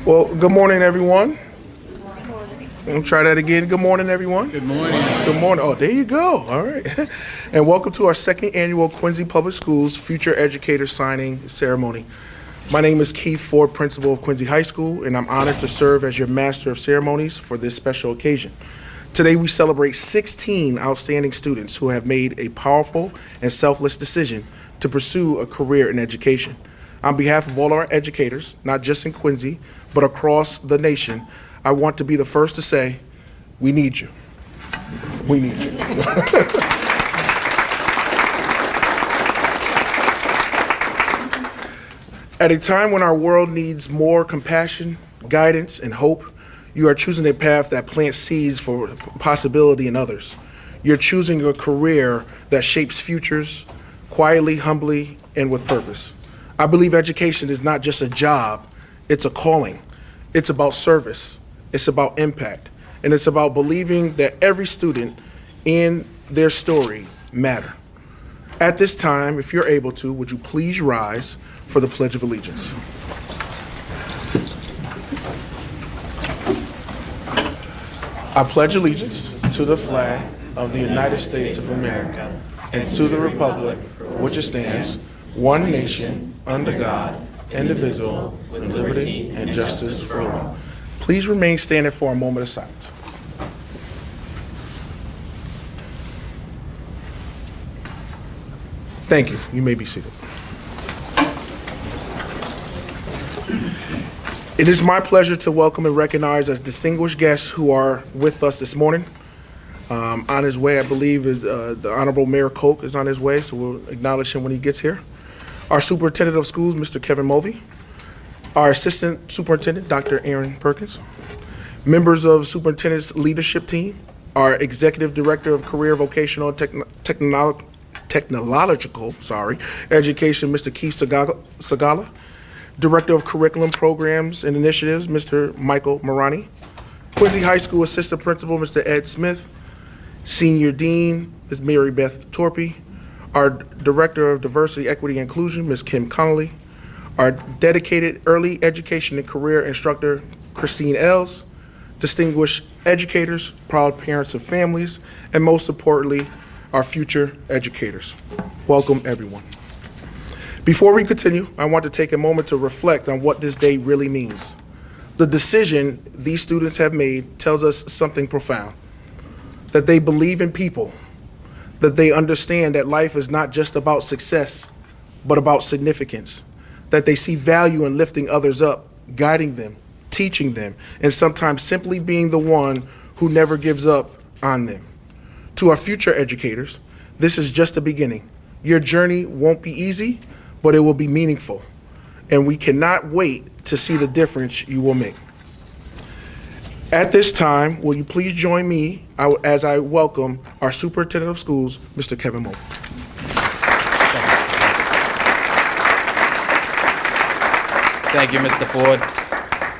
Well, good morning, everyone. We'll try that again. Good morning, everyone. Good morning. Good morning. Oh, there you go. All right. And welcome to our second annual Quincy Public Schools Future Educator Signing Ceremony. My name is Keith Ford, Principal of Quincy High School, and I'm honored to serve as your Master of Ceremonies for this special occasion. Today, we celebrate 16 outstanding students who have made a powerful and selfless decision to pursue a career in education. On behalf of all our educators, not just in Quincy, but across the nation, I want to be the first to say, we need you. We need you. At a time when our world needs more compassion, guidance, and hope, you are choosing a path that plants seeds for possibility in others. You're choosing a career that shapes futures quietly, humbly, and with purpose. I believe education is not just a job, it's a calling. It's about service, it's about impact, and it's about believing that every student and their story matter. At this time, if you're able to, would you please rise for the Pledge of Allegiance? I pledge allegiance to the flag of the United States of America and to the republic which it stands, one nation, under God, indivisible, with liberty and justice for all. Please remain standing for a moment of silence. Thank you. You may be seated. It is my pleasure to welcome and recognize as distinguished guests who are with us this morning. On his way, I believe, is the Honorable Mayor Koch is on his way, so we'll acknowledge him when he gets here. Our Superintendent of Schools, Mr. Kevin Mulvey. Our Assistant Superintendent, Dr. Aaron Perkins. Members of Superintendent's leadership team. Our Executive Director of Career, Vocational, and Technological Education, Mr. Keith Sagala. Director of Curriculum Programs and Initiatives, Mr. Michael Marani. Quincy High School Assistant Principal, Mr. Ed Smith. Senior Dean, Ms. Mary Beth Torpy. Our Director of Diversity, Equity, and Inclusion, Ms. Kim Connolly. Our dedicated early education and career instructor, Christine Els. Distinguished educators, proud parents of families, and most importantly, our future educators. Welcome, everyone. Before we continue, I want to take a moment to reflect on what this day really means. The decision these students have made tells us something profound, that they believe in people, that they understand that life is not just about success, but about significance, that they see value in lifting others up, guiding them, teaching them, and sometimes simply being the one who never gives up on them. To our future educators, this is just the beginning. Your journey won't be easy, but it will be meaningful, and we cannot wait to see the difference you will make. At this time, will you please join me as I welcome our Superintendent of Schools, Mr. Kevin Moe. Thank you, Mr. Ford,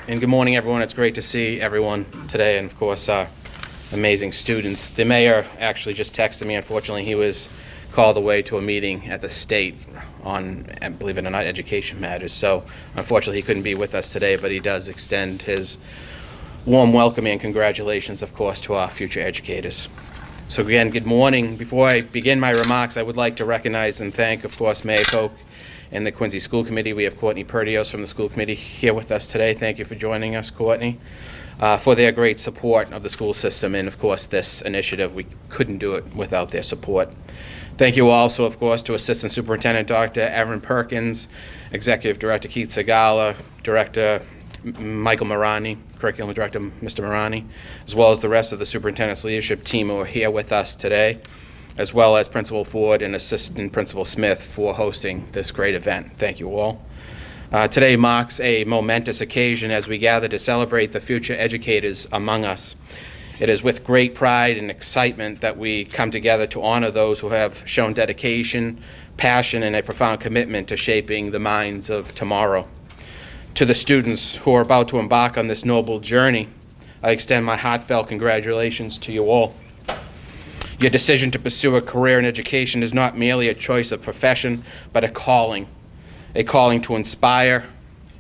and good morning, everyone. It's great to see everyone today, and of course, amazing students. The mayor actually just texted me. Unfortunately, he was called away to a meeting at the state on, believe it or not, education matters. So unfortunately, he couldn't be with us today, but he does extend his warm welcome and congratulations, of course, to our future educators. So again, good morning. Before I begin my remarks, I would like to recognize and thank, of course, Mayor Koch and the Quincy School Committee. We have Courtney Perdios from the school committee here with us today. Thank you for joining us, Courtney, for their great support of the school system and, of course, this initiative. We couldn't do it without their support. Thank you also, of course, to Assistant Superintendent Dr. Aaron Perkins, Executive Director Keith Sagala, Director Michael Marani, Curriculum Director Mr. Marani, as well as the rest of the superintendent's leadership team who are here with us today, as well as Principal Ford and Assistant Principal Smith for hosting this great event. Thank you all. Today marks a momentous occasion as we gather to celebrate the future educators among us. It is with great pride and excitement that we come together to honor those who have shown dedication, passion, and a profound commitment to shaping the minds of tomorrow. To the students who are about to embark on this noble journey, I extend my heartfelt congratulations to you all. Your decision to pursue a career in education is not merely a choice of profession, but a calling to inspire,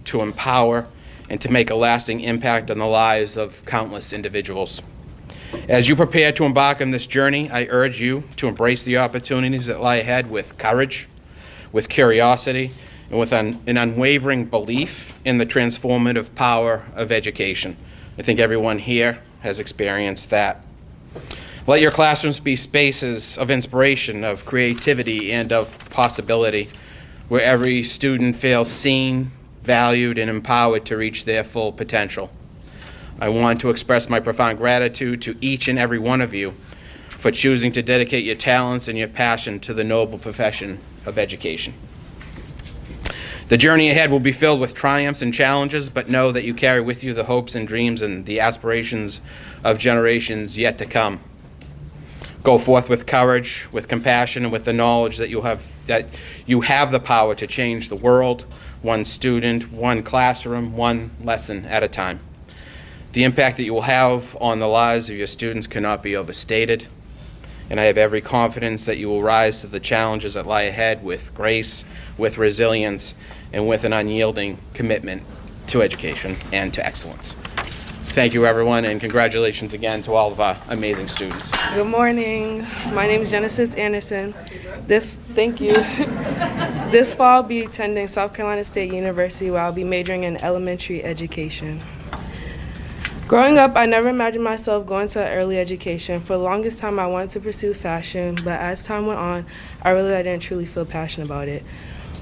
to empower, and to make a lasting impact on the lives of countless individuals. As you prepare to embark on this journey, I urge you to embrace the opportunities that lie ahead with courage, with curiosity, and with an unwavering belief in the transformative power of education. I think everyone here has experienced that. Let your classrooms be spaces of inspiration, of creativity, and of possibility, where every student feels seen, valued, and empowered to reach their full potential. I want to express my profound gratitude to each and every one of you for choosing to dedicate your talents and your passion to the noble profession of education. The journey ahead will be filled with triumphs and challenges, but know that you carry with you the hopes and dreams and the aspirations of generations yet to come. Go forth with courage, with compassion, and with the knowledge that you have the power to change the world, one student, one classroom, one lesson at a time. The impact that you will have on the lives of your students cannot be overstated, and I have every confidence that you will rise to the challenges that lie ahead with grace, with resilience, and with an unyielding commitment to education and to excellence. Thank you, everyone, and congratulations again to all of our amazing students. Good morning. My name is Genesis Anderson. Thank you. This fall, I'll be attending South Carolina State University, where I'll be majoring in elementary education. Growing up, I never imagined myself going to early education. For the longest time, I wanted to pursue fashion, but as time went on, I didn't truly feel passionate about it.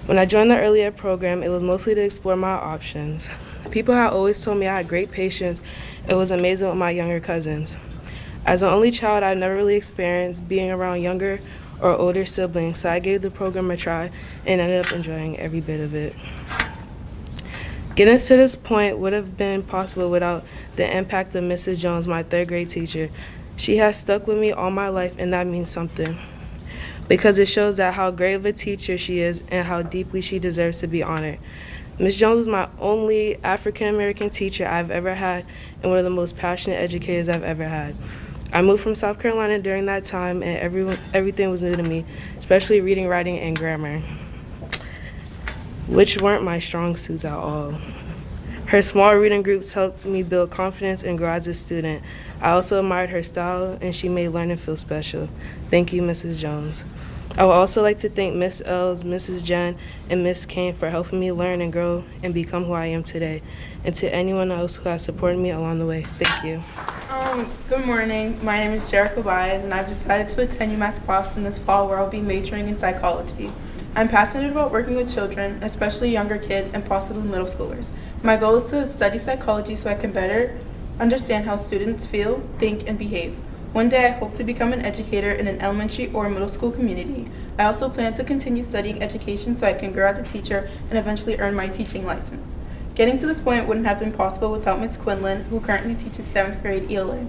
When I joined the early ed program, it was mostly to explore my options. People had always told me I had great patience. It was amazing with my younger cousins. As an only child, I've never really experienced being around younger or older siblings, so I gave the program a try and ended up enjoying every bit of it. Getting to this point would have been possible without the impact of Mrs. Jones, my third grade teacher. She has stuck with me all my life, and that means something, because it shows that how great of a teacher she is and how deeply she deserves to be honored. Ms. Jones was my only African-American teacher I've ever had and one of the most passionate educators I've ever had. I moved from South Carolina during that time, and everything was new to me, especially reading, writing, and grammar, which weren't my strong suits at all. Her small reading groups helped me build confidence and grow as a student. I also admired her style, and she made learning feel special. Thank you, Mrs. Jones. I would also like to thank Miss Els, Mrs. Jen, and Miss Kane for helping me learn and grow and become who I am today, and to anyone else who has supported me along the way. Thank you. Good morning. My name is Jericho Baez, and I've decided to attend UMass Boston this fall, where I'll be majoring in psychology. I'm passionate about working with children, especially younger kids and possibly middle schoolers. My goal is to study psychology so I can better understand how students feel, think, and behave. One day I hope to become an educator in an elementary or middle school community. I also plan to continue studying education so I can grow as a teacher and eventually earn my teaching license. Getting to this point wouldn't have been possible without Ms. Quinlan, who currently teaches 7th grade ELA.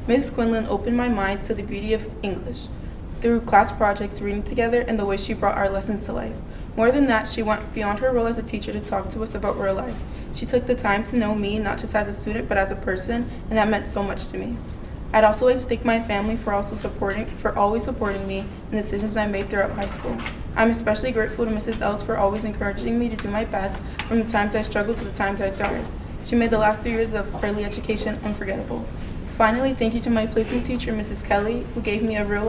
Ms. Quinlan opened my mind to the beauty of English through class projects, reading together, and the way she brought our lessons to life. More than that, she went beyond her role as a teacher to talk to us about real life. She took the time to know me, not just as a student, but as a person, and that meant so much to me. I'd also like to thank my family for always supporting me in the decisions I made throughout high school. I'm especially grateful to Mrs. Els for always encouraging me to do my best, from the times I struggled to the times I thrived. She made the last 3 years of early education unforgettable. Finally, thank you to my placement teacher, Mrs. Kelly, who gave me a real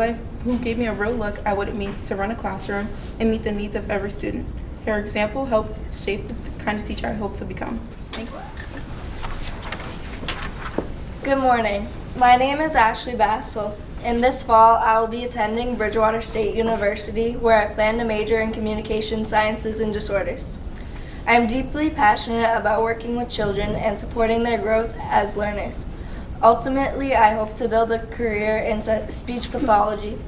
look at what it means to run a classroom and meet the needs of every student. Her example helped shape the kind of teacher I hope to become. Thank you. Good morning. My name is Ashley Bassel, and this fall I will be attending Bridgewater State University, where I plan to major in communication sciences and disorders. I am deeply passionate about working with children and supporting their growth as learners. Ultimately, I hope to build a career in speech pathology.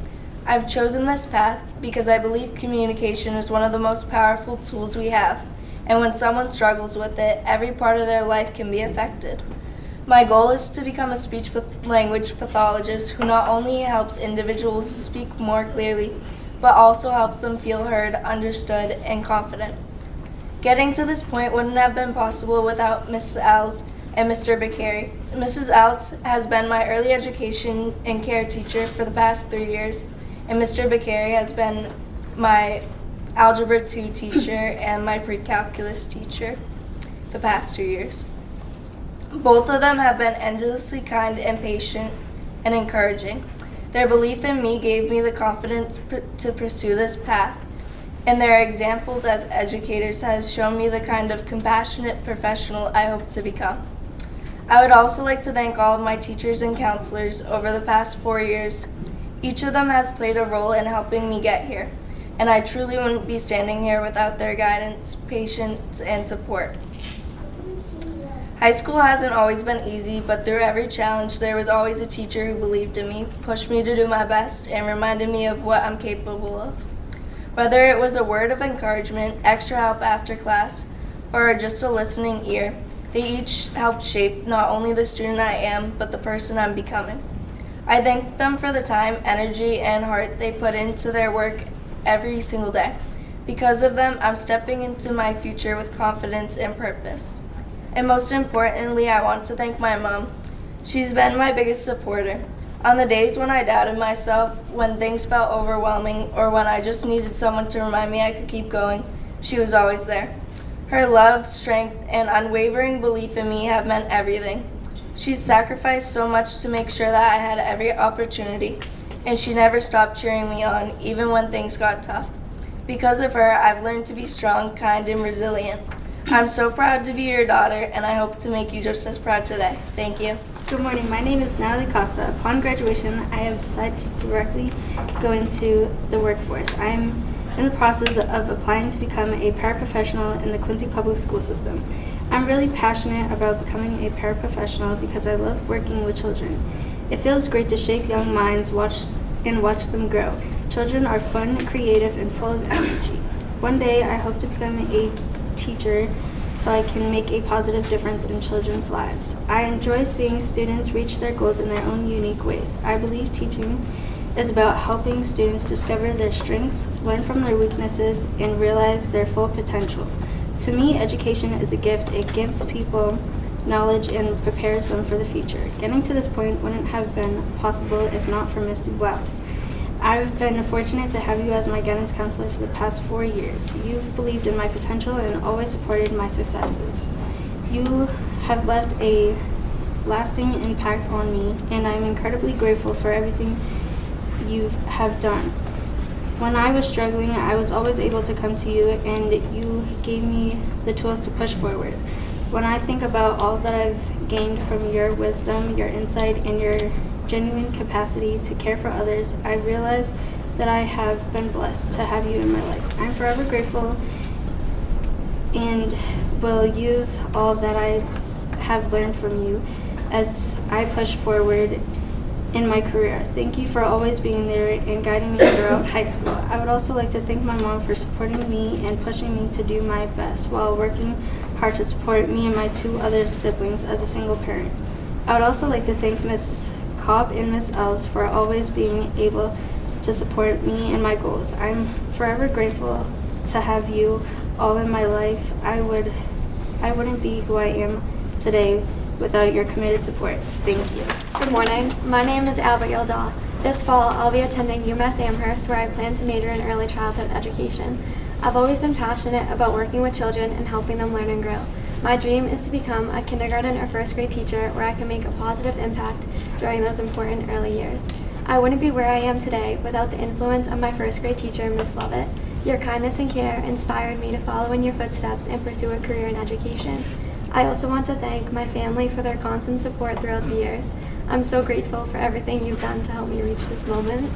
I've chosen this path because I believe communication is one of the most powerful tools we have, and when someone struggles with it, every part of their life can be affected. My goal is to become a speech-language pathologist who not only helps individuals speak more clearly, but also helps them feel heard, understood, and confident. Getting to this point wouldn't have been possible without Mrs. Els and Mr. Bakary. Mrs. Els has been my early education and care teacher for the past 3 years, and Mr. Bakary has been my Algebra 2 teacher and my pre-calculus teacher the past 2 years. Both of them have been endlessly kind and patient and encouraging. Their belief in me gave me the confidence to pursue this path, and their examples as educators has shown me the kind of compassionate professional I hope to become. I would also like to thank all of my teachers and counselors over the past 4 years. Each of them has played a role in helping me get here, and I truly wouldn't be standing here without their guidance, patience, and support. High school hasn't always been easy, but through every challenge, there was always a teacher who believed in me, pushed me to do my best, and reminded me of what I'm capable of. Whether it was a word of encouragement, extra help after class, or just a listening ear, they each helped shape not only the student I am, but the person I'm becoming. I thank them for the time, energy, and heart they put into their work every single day. Because of them, I'm stepping into my future with confidence and purpose. And most importantly, I want to thank my mom. She's been my biggest supporter. On the days when I doubted myself, when things felt overwhelming, or when I just needed someone to remind me I could keep going, she was always there. Her love, strength, and unwavering belief in me have meant everything. She's sacrificed so much to make sure that I had every opportunity, and she never stopped cheering me on, even when things got tough. Because of her, I've learned to be strong, kind, and resilient. I'm so proud to be your daughter, and I hope to make you just as proud today. Thank you. Good morning. My name is Natalie Costa. Upon graduation, I have decided to directly go into the workforce. I am in the process of applying to become a paraprofessional in the Quincy public school system. I'm really passionate about becoming a paraprofessional because I love working with children. It feels great to shape young minds watch them grow. Children are fun, creative, and full of energy. One day, I hope to become a teacher so I can make a positive difference in children's lives. I enjoy seeing students reach their goals in their own unique ways. I believe teaching is about helping students discover their strengths, learn from their weaknesses, and realize their full potential. To me, education is a gift. It gives people knowledge and prepares them for the future. Getting to this point wouldn't have been possible if not for Ms. Dubois. I've been fortunate to have you as my guidance counselor for the past 4 years. You've believed in my potential and always supported my successes. You have left a lasting impact on me, and I'm incredibly grateful for everything you have done. When I was struggling, I was always able to come to you, and you gave me the tools to push forward. When I think about all that I've gained from your wisdom, your insight, and your genuine capacity to care for others, I realize that I have been blessed to have you in my life. I'm forever grateful and will use all that I have learned from you as I push forward in my career. Thank you for always being there and guiding me throughout high school. I would also like to thank my mom for supporting me and pushing me to do my best while working hard to support me and my 2 other siblings as a single parent. I would also like to thank Ms. Cobb and Ms. Els for always being able to support me and my goals. I'm forever grateful to have you all in my life. I wouldn't be who I am today without your committed support. Thank you. Good morning. My name is Abigail Dahl. This fall, I'll be attending UMass Amherst, where I plan to major in early childhood education. I've always been passionate about working with children and helping them learn and grow. My dream is to become a kindergarten or first grade teacher where I can make a positive impact during those important early years. I wouldn't be where I am today without the influence of my first grade teacher, Miss Lovett. Your kindness and care inspired me to follow in your footsteps and pursue a career in education. I also want to thank my family for their constant support throughout the years. I'm so grateful for everything you've done to help me reach this moment.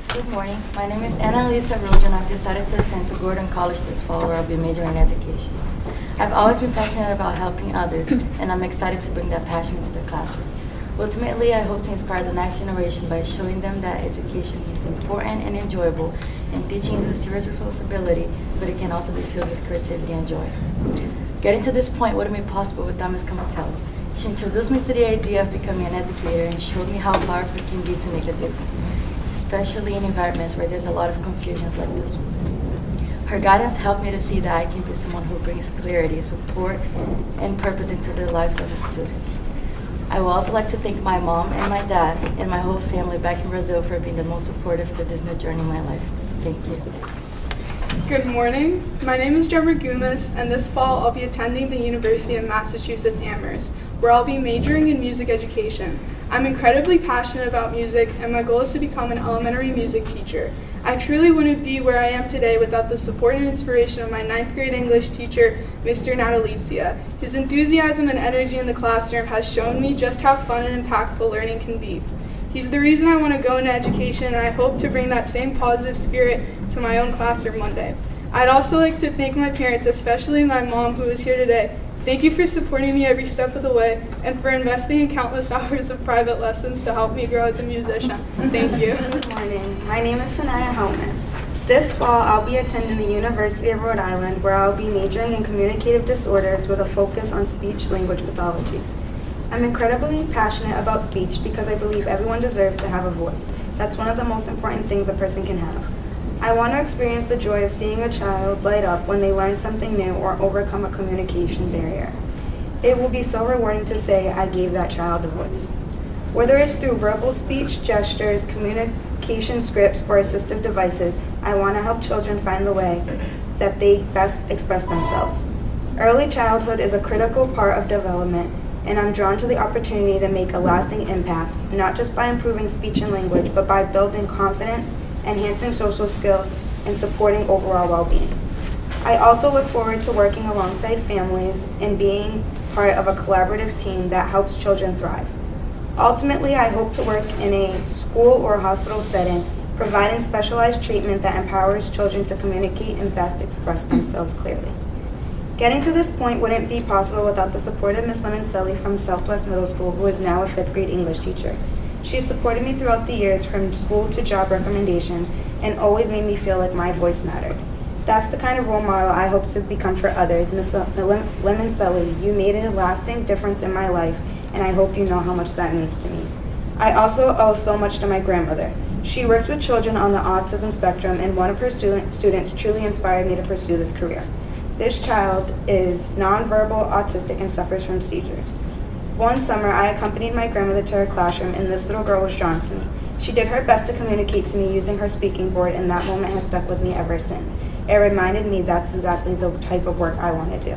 Good morning. My name is Annalisa Roach, and I've decided to attend to Gordon College this fall, where I'll be majoring in education. I've always been passionate about helping others, and I'm excited to bring that passion into the classroom. Ultimately, I hope to inspire the next generation by showing them that education is important and enjoyable, and teaching is a serious responsibility, but it can also be filled with creativity and joy. Getting to this point wouldn't be possible without Ms. Camatello. She introduced me to the idea of becoming an educator and showed me how powerful it can be to make a difference, especially in environments where there's a lot of confusions like this one. Her guidance helped me to see that I can be someone who brings clarity, support, and purpose into the lives of its students. I would also like to thank my mom and my dad and my whole family back in Brazil for being the most supportive through this new journey in my life. Thank you. Good morning. My name is Deborah Gumas, and this fall I'll be attending the University of Massachusetts Amherst, where I'll be majoring in music education. I'm incredibly passionate about music, and my goal is to become an elementary music teacher. I truly wouldn't be where I am today without the support and inspiration of my 9th grade English teacher, Mr. Natalizia. His enthusiasm and energy in the classroom has shown me just how fun and impactful learning can be. He's the reason I want to go into education, and I hope to bring that same positive spirit to my own classroom one day. I'd also like to thank my parents, especially my mom who is here today. Thank you for supporting me every step of the way and for investing in countless hours of private lessons to help me grow as a musician. Thank you. Good morning. My name is Sanaya Hellman. This fall, I'll be attending the University of Rhode Island, where I'll be majoring in communicative disorders with a focus on speech-language pathology. I'm incredibly passionate about speech because I believe everyone deserves to have a voice. That's one of the most important things a person can have. I want to experience the joy of seeing a child light up when they learn something new or overcome a communication barrier. It will be so rewarding to say I gave that child a voice. Whether it's through verbal speech, gestures, communication scripts, or assistive devices, I want to help children find the way that they best express themselves. Early childhood is a critical part of development, and I'm drawn to the opportunity to make a lasting impact, not just by improving speech and language, but by building confidence, enhancing social skills, and supporting overall well-being. I also look forward to working alongside families and being part of a collaborative team that helps children thrive. Ultimately, I hope to work in a school or hospital setting, providing specialized treatment that empowers children to communicate and best express themselves clearly. Getting to this point wouldn't be possible without the support of Ms. Lemoncelli from Southwest Middle School, who is now a 5th grade English teacher. She has supported me throughout the years, from school to job recommendations, and always made me feel like my voice mattered. That's the kind of role model I hope to become for others. Ms. Lemoncelli, you made a lasting difference in my life, and I hope you know how much that means to me. I also owe so much to my grandmother. She works with children on the autism spectrum, and one of her students truly inspired me to pursue this career. This child is nonverbal autistic and suffers from seizures. One summer, I accompanied my grandmother to her classroom, and this little girl was drawn to me. She did her best to communicate to me using her speaking board, and that moment has stuck with me ever since. It reminded me that's exactly the type of work I want to do.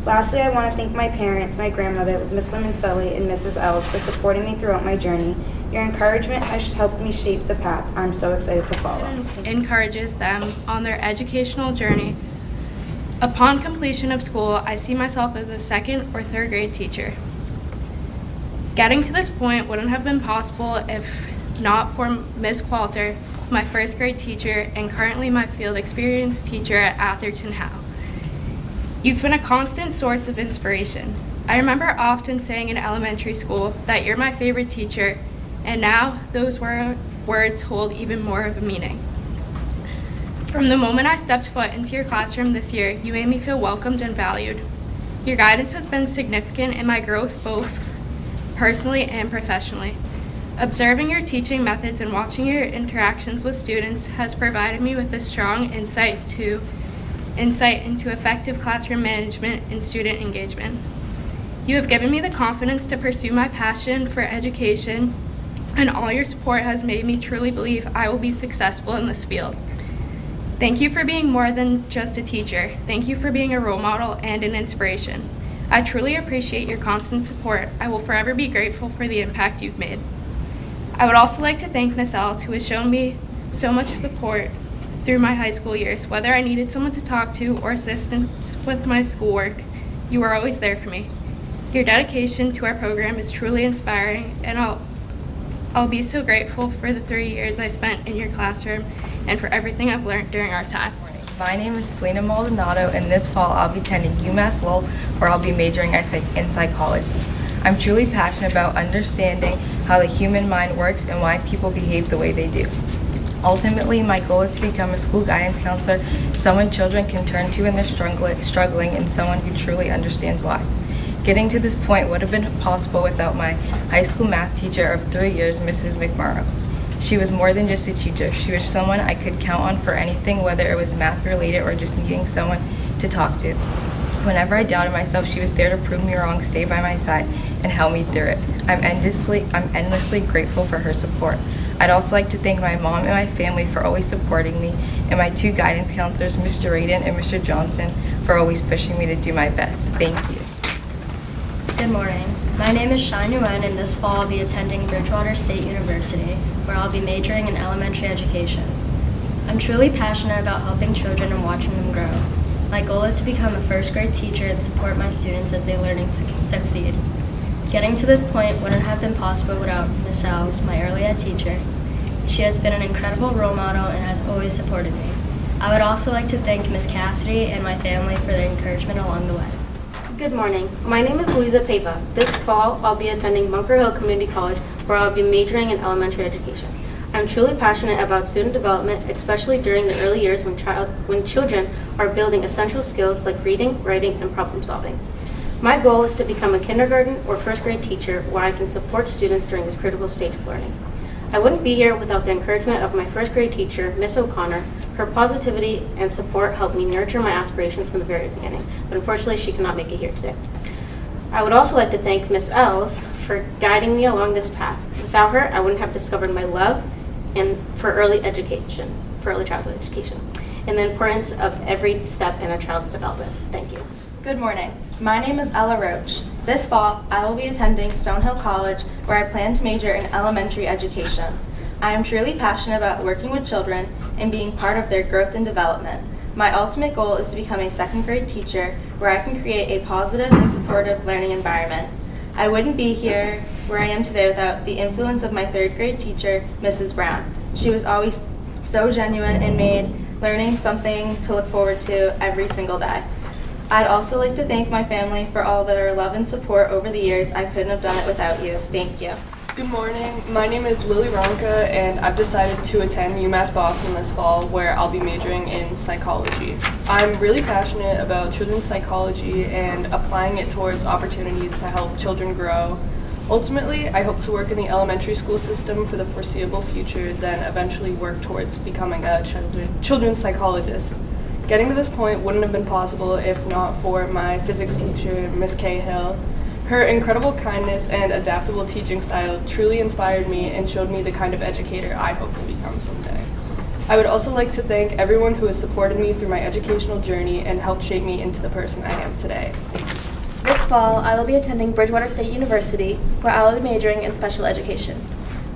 Lastly, I want to thank my parents, my grandmother, Ms. Lemoncelli, and Mrs. Els for supporting me throughout my journey. Your encouragement has helped me shape the path I'm so excited to follow. Encourages them on their educational journey. Upon completion of school, I see myself as a 2nd or 3rd grade teacher. Getting to this point wouldn't have been possible if not for Ms. Qualter, my 1st grade teacher and currently my field experience teacher at Atherton Howe. You've been a constant source of inspiration. I remember often saying in elementary school that you're my favorite teacher, and now those words hold even more of a meaning. From the moment I stepped foot into your classroom this year, you made me feel welcomed and valued. Your guidance has been significant in my growth both personally and professionally. Observing your teaching methods and watching your interactions with students has provided me with a strong insight into effective classroom management and student engagement. You have given me the confidence to pursue my passion for education, and all your support has made me truly believe I will be successful in this field. Thank you for being more than just a teacher. Thank you for being a role model and an inspiration. I truly appreciate your constant support. I will forever be grateful for the impact you've made. I would also like to thank Ms. Els, who has shown me so much support through my high school years. Whether I needed someone to talk to or assistance with my schoolwork, you were always there for me. Your dedication to our program is truly inspiring, and I'll be so grateful for the 3 years I spent in your classroom and for everything I've learned during our time. My name is Selena Maldonado, and this fall I'll be attending UMass Lowell, where I'll be majoring in psychology. I'm truly passionate about understanding how the human mind works and why people behave the way they do. Ultimately, my goal is to become a school guidance counselor, someone children can turn to when they're struggling, and someone who truly understands why. Getting to this point would have been possible without my high school math teacher of 3 years, Mrs. McMorrow. She was more than just a teacher. She was someone I could count on for anything, whether it was math related or just needing someone to talk to. Whenever I doubted myself, she was there to prove me wrong, stay by my side, and help me through it. I'm endlessly grateful for her support. I'd also like to thank my mom and my family for always supporting me, and my 2 guidance counselors, Mr. Radin and Mr. Johnson, for always pushing me to do my best. Thank you. Good morning. My name is Shai Nguyen, and this fall I'll be attending Bridgewater State University, where I'll be majoring in elementary education. I'm truly passionate about helping children and watching them grow. My goal is to become a first grade teacher and support my students as they learn and succeed. Getting to this point wouldn't have been possible without Miss Alves, my early ed teacher. She has been an incredible role model and has always supported me. I would also like to thank Miss Cassidy and my family for their encouragement along the way. Good morning. My name is Louisa Peva. This fall, I'll be attending Bunker Hill Community College, where I'll be majoring in elementary education. I'm truly passionate about student development, especially during the early years when children are building essential skills like reading, writing, and problem solving. My goal is to become a kindergarten or first grade teacher where I can support students during this critical stage of learning. I wouldn't be here without the encouragement of my first grade teacher, Miss O'Connor. Her positivity and support helped me nurture my aspirations from the very beginning, but unfortunately she cannot make it here today. I would also like to thank Miss Els for guiding me along this path. Without her, I wouldn't have discovered my love for early childhood education, and the importance of every step in a child's development. Thank you. Good morning. My name is Ella Roach. This fall, I will be attending Stonehill College, where I plan to major in elementary education. I am truly passionate about working with children and being part of their growth and development. My ultimate goal is to become a second grade teacher where I can create a positive and supportive learning environment. I wouldn't be here where I am today without the influence of my third grade teacher, Mrs. Brown. She was always so genuine and made learning something to look forward to every single day. I'd also like to thank my family for all their love and support over the years. I couldn't have done it without you. Thank you. Good morning. My name is Lily Ronka, and I've decided to attend UMass Boston this fall, where I'll be majoring in psychology. I'm really passionate about children's psychology and applying it towards opportunities to help children grow. Ultimately, I hope to work in the elementary school system for the foreseeable future, then eventually work towards becoming a children's psychologist. Getting to this point wouldn't have been possible if not for my physics teacher, Miss Cahill. Her incredible kindness and adaptable teaching style truly inspired me and showed me the kind of educator I hope to become someday. I would also like to thank everyone who has supported me through my educational journey and helped shape me into the person I am today. Thank you. This fall, I will be attending Bridgewater State University, where I will be majoring in special education.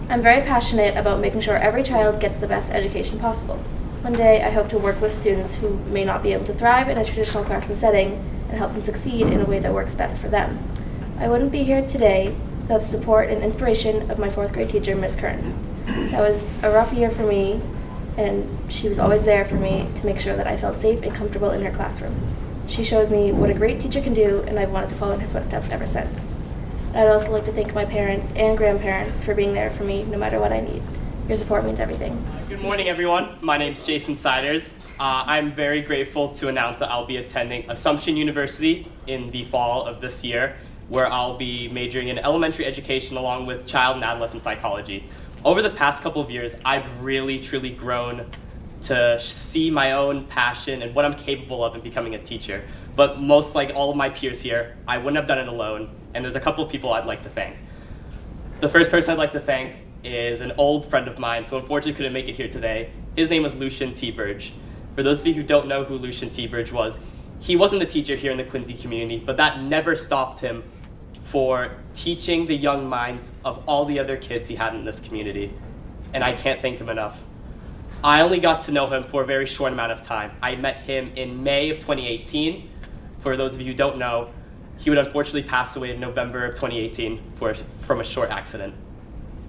I'm very passionate about making sure every child gets the best education possible. One day, I hope to work with students who may not be able to thrive in a traditional classroom setting and help them succeed in a way that works best for them. I wouldn't be here today without the support and inspiration of my fourth grade teacher, Miss Kearns. That was a rough year for me, and she was always there for me to make sure that I felt safe and comfortable in her classroom. She showed me what a great teacher can do, and I've wanted to follow in her footsteps ever since. I'd also like to thank my parents and grandparents for being there for me no matter what I need. Your support means everything. Good morning, everyone. My name's Jason Siders. I'm very grateful to announce that I'll be attending Assumption University in the fall of this year, where I'll be majoring in elementary education along with child and adolescent psychology. Over the past couple of years, I've really, truly grown to see my own passion and what I'm capable of in becoming a teacher. But most like all of my peers here, I wouldn't have done it alone, and there's a couple of people I'd like to thank. The first person I'd like to thank is an old friend of mine who unfortunately couldn't make it here today. His name was Lucian T. Burge. For those of you who don't know who Lucian T. Burge was, he wasn't a teacher here in the Quincy community, but that never stopped him for teaching the young minds of all the other kids he had in this community. And I can't thank him enough. I only got to know him for a very short amount of time. I met him in May of 2018. For those of you who don't know, he would unfortunately pass away in November of 2018 from a short accident.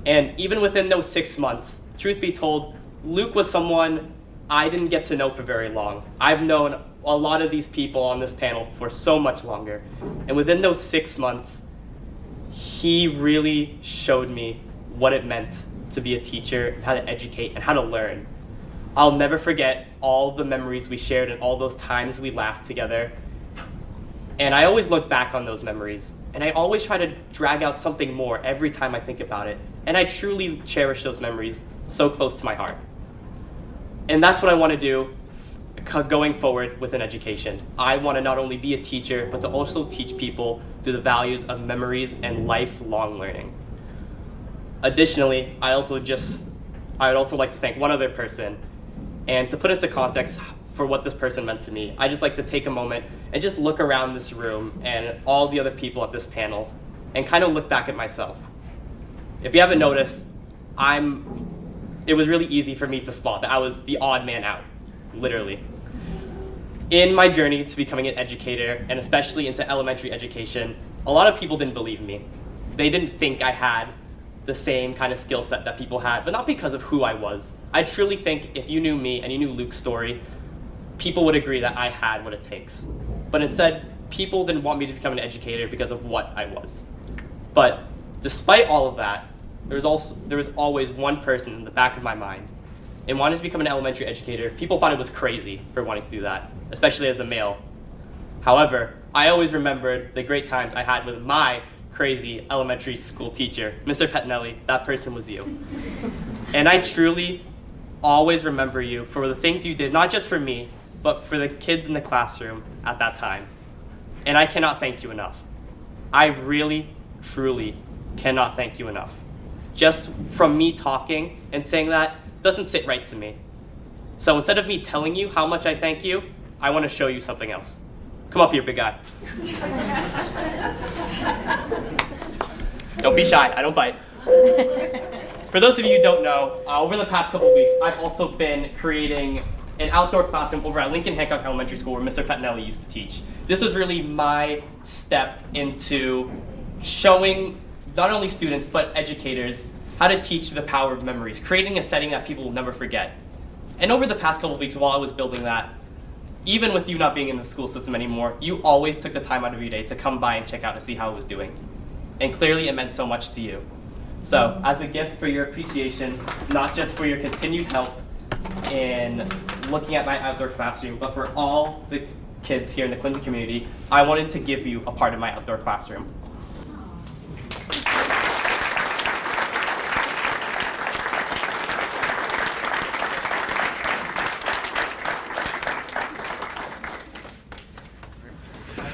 And even within those 6 months, truth be told, Luke was someone I didn't get to know for very long. I've known a lot of these people on this panel for so much longer. And within those 6 months, he really showed me what it meant to be a teacher, how to educate, and how to learn. I'll never forget all the memories we shared and all those times we laughed together. And I always look back on those memories, and I always try to drag out something more every time I think about it. And I truly cherish those memories so close to my heart. And that's what I want to do going forward within education. I want to not only be a teacher, but to also teach people through the values of memories and lifelong learning. Additionally, I'd also like to thank one other person. And to put into context for what this person meant to me, I just like to take a moment and just look around this room and all the other people at this panel and kind of look back at myself. If you haven't noticed, it was really easy for me to spot that I was the odd man out, literally. In my journey to becoming an educator, and especially into elementary education, a lot of people didn't believe in me. They didn't think I had the same kind of skill set that people had, but not because of who I was. I truly think if you knew me and you knew Luke's story, people would agree that I had what it takes. But instead, people didn't want me to become an educator because of what I was. But despite all of that, there was always one person in the back of my mind. In wanting to become an elementary educator, people thought it was crazy for wanting to do that, especially as a male. However, I always remembered the great times I had with my crazy elementary school teacher, Mr. Pettinelli. That person was you. And I truly always remember you for the things you did, not just for me, but for the kids in the classroom at that time. And I cannot thank you enough. I really, truly cannot thank you enough. Just from me talking and saying that doesn't sit right to me. So instead of me telling you how much I thank you, I want to show you something else. Come up here, big guy. Don't be shy, I don't bite. For those of you who don't know, over the past couple of weeks, I've also been creating an outdoor classroom over at Lincoln Hancock Elementary School where Mr. Pettinelli used to teach. This was really my step into showing not only students, but educators how to teach the power of memories, creating a setting that people will never forget. And over the past couple of weeks while I was building that, even with you not being in the school system anymore, you always took the time out of your day to come by and check out to see how it was doing. And clearly it meant so much to you. So as a gift for your appreciation, not just for your continued help in looking at my outdoor classroom, but for all the kids here in the Quincy community, I wanted to give you a part of my outdoor classroom.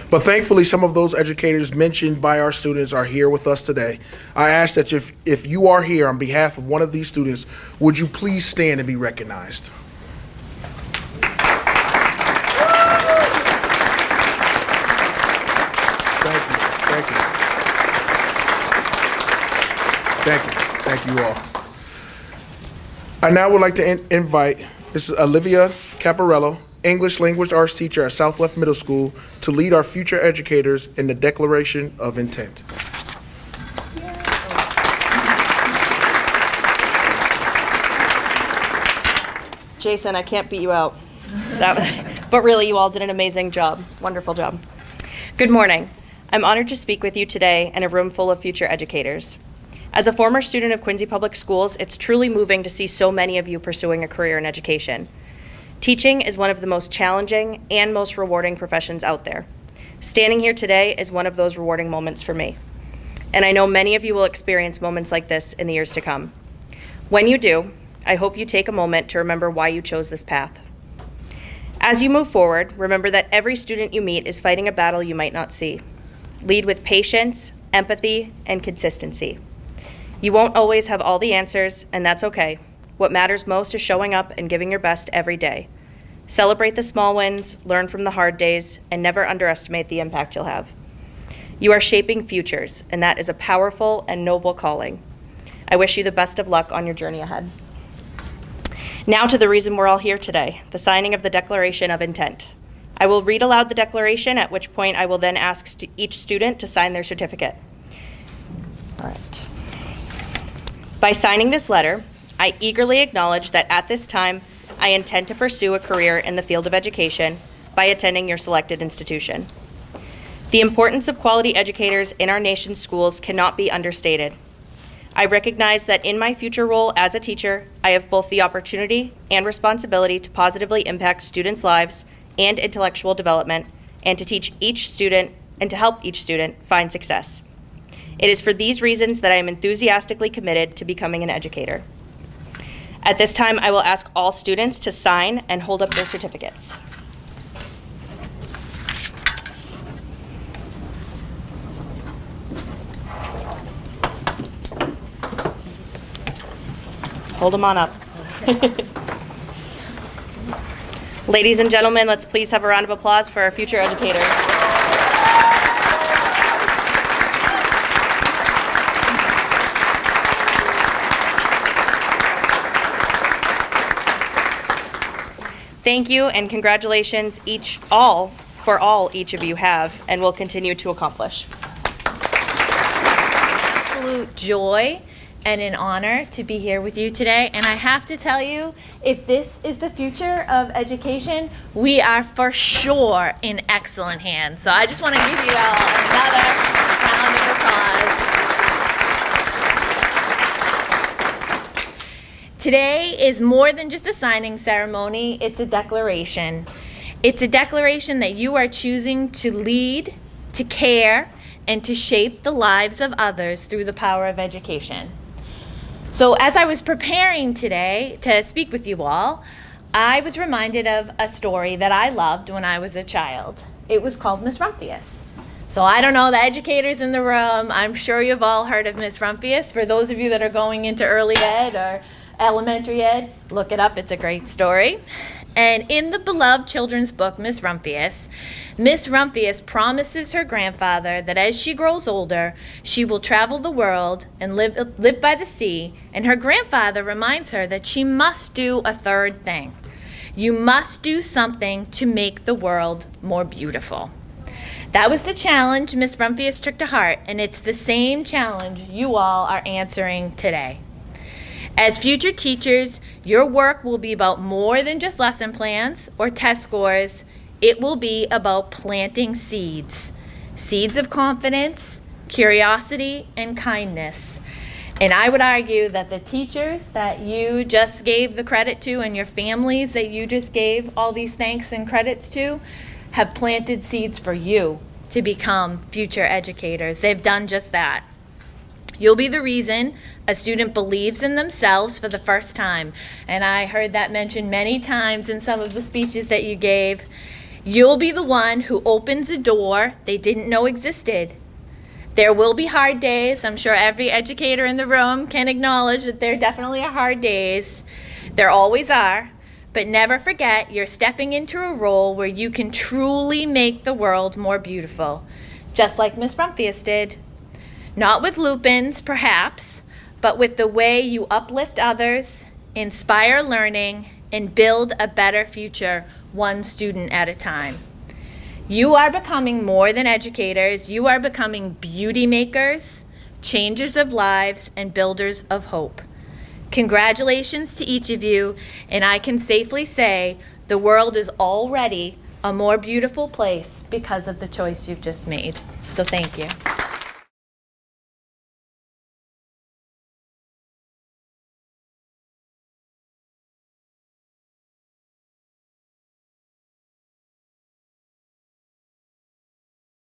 But thankfully, some of those educators mentioned by our students are here with us today. I ask that if you are here on behalf of one of these students, would you please stand and be recognized? Thank you all. I now would like to invite Mrs. Olivia Caparello, English Language Arts teacher at Southwest Middle School, to lead our future educators in the Declaration of Intent. Jason, I can't beat you out. But really, you all did an amazing job. Wonderful job. Good morning. I'm honored to speak with you today in a room full of future educators. As a former student of Quincy Public Schools, it's truly moving to see so many of you pursuing a career in education. Teaching is one of the most challenging and most rewarding professions out there. Standing here today is one of those rewarding moments for me. And I know many of you will experience moments like this in the years to come. When you do, I hope you take a moment to remember why you chose this path. As you move forward, remember that every student you meet is fighting a battle you might not see. Lead with patience, empathy, and consistency. You won't always have all the answers, and that's okay. What matters most is showing up and giving your best every day. Celebrate the small wins, learn from the hard days, and never underestimate the impact you'll have. You are shaping futures, and that is a powerful and noble calling. I wish you the best of luck on your journey ahead. Now to the reason we're all here today, the signing of the Declaration of Intent. I will read aloud the declaration, at which point I will then ask each student to sign their certificate. All right. By signing this letter, I eagerly acknowledge that at this time, I intend to pursue a career in the field of education by attending your selected institution. The importance of quality educators in our nation's schools cannot be understated. I recognize that in my future role as a teacher, I have both the opportunity and responsibility to positively impact students' lives and intellectual development, and to teach each student and to help each student find success. It is for these reasons that I am enthusiastically committed to becoming an educator. At this time, I will ask all students to sign and hold up their certificates. Hold them on up. Ladies and gentlemen, let's please have a round of applause for our future educators. Thank you and congratulations each of you have and will continue to accomplish. Absolute joy and an honor to be here with you today. And I have to tell you, if this is the future of education, we are for sure in excellent hands. So I just want to give you all another round of applause. Today is more than just a signing ceremony, it's a declaration. It's a declaration that you are choosing to lead, to care, and to shape the lives of others through the power of education. So as I was preparing today to speak with you all, I was reminded of a story that I loved when I was a child. It was called Miss Rumphius. So I don't know, the educators in the room, I'm sure you've all heard of Miss Rumphius. For those of you that are going into early ed or elementary ed, look it up, it's a great story. And in the beloved children's book, Miss Rumphius promises her grandfather that as she grows older, she will travel the world and live by the sea, and her grandfather reminds her that she must do a third thing. You must do something to make the world more beautiful. That was the challenge Miss Rumphius took to heart, and it's the same challenge you all are answering today. As future teachers, your work will be about more than just lesson plans or test scores. It will be about planting seeds. Seeds of confidence, curiosity, and kindness. And I would argue that the teachers that you just gave the credit to and your families that you just gave all these thanks and credits to have planted seeds for you to become future educators. They've done just that. You'll be the reason a student believes in themselves for the first time. And I heard that mentioned many times in some of the speeches that you gave. You'll be the one who opens a door they didn't know existed. There will be hard days. I'm sure every educator in the room can acknowledge that there definitely are hard days. There always are. But never forget you're stepping into a role where you can truly make the world more beautiful, just like Miss Rumphius did. Not with lupins, perhaps, but with the way you uplift others, inspire learning, and build a better future, one student at a time. You are becoming more than educators. You are becoming beauty makers, changers of lives, and builders of hope. Congratulations to each of you, and I can safely say the world is already a more beautiful place because of the choice you've just made. So thank you.